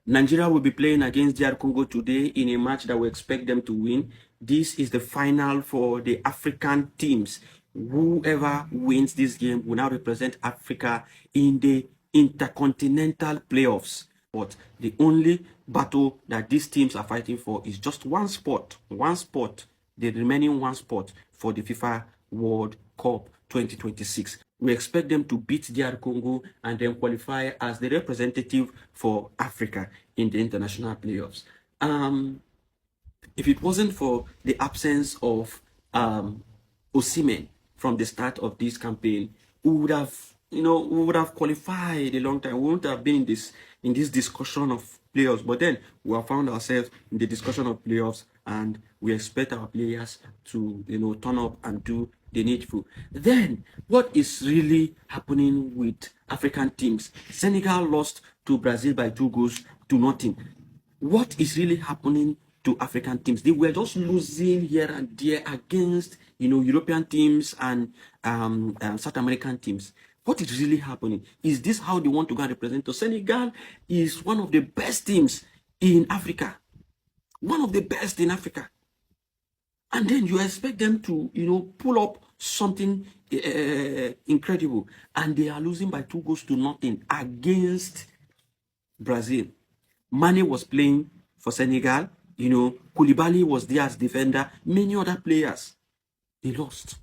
Nigeria will be playing against Dr Congo today in a match that we expect them to win. This is the final for the African teams. Whoever wins this game will now represent Africa in the intercontinental playoffs. But the only battle that these teams are fighting for is just one spot, the remaining one spot for the FIFA World Cup 2026. We expect them to beat DR Congo and then qualify as the representative for Africa in the international playoffs. If it wasn't for the absence of Osimhen from the start of this campaign, we would have, we would have qualified a long time. We wouldn't have been in this discussion of playoffs. But then we have found ourselves in the discussion of playoffs, and we expect our players to, turn up and do the needful. Then, what is really happening with African teams? Senegal lost to Brazil by 2-0. What is really happening to African teams? They were just losing here and there against, European teams and South American teams. What is really happening? Is this how they want to go and represent? So Senegal is one of the best teams in Africa. One of the best in Africa. And then you expect them to, pull up something incredible. And they are losing by 2-0 against Brazil. Mane was playing for Senegal. Koulibaly was there as defender. Many other players. They lost.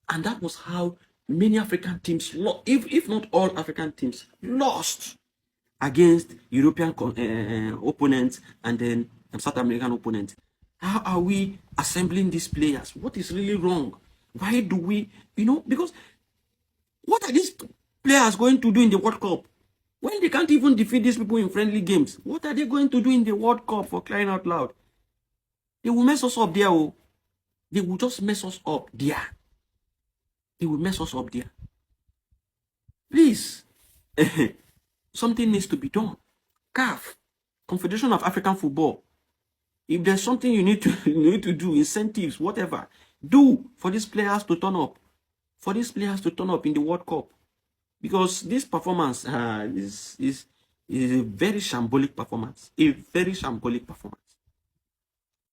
And that was how many African teams lost, if not all African teams, lost against European opponents and then South American opponents. How are we assembling these players? What is really wrong? Why do we, because what are these players going to do in the World Cup? When they can't even defeat these people in friendly games, what are they going to do in the World Cup, for crying out loud? They will mess us up there. Oh. They will just mess us up there. They will mess us up there. Please, something needs to be done. CAF, Confederation of African Football. If there's something you need to do, incentives, whatever, do for these players to turn up. For these players to turn up in the World Cup. Because this performance is a very shambolic performance. A very shambolic performance.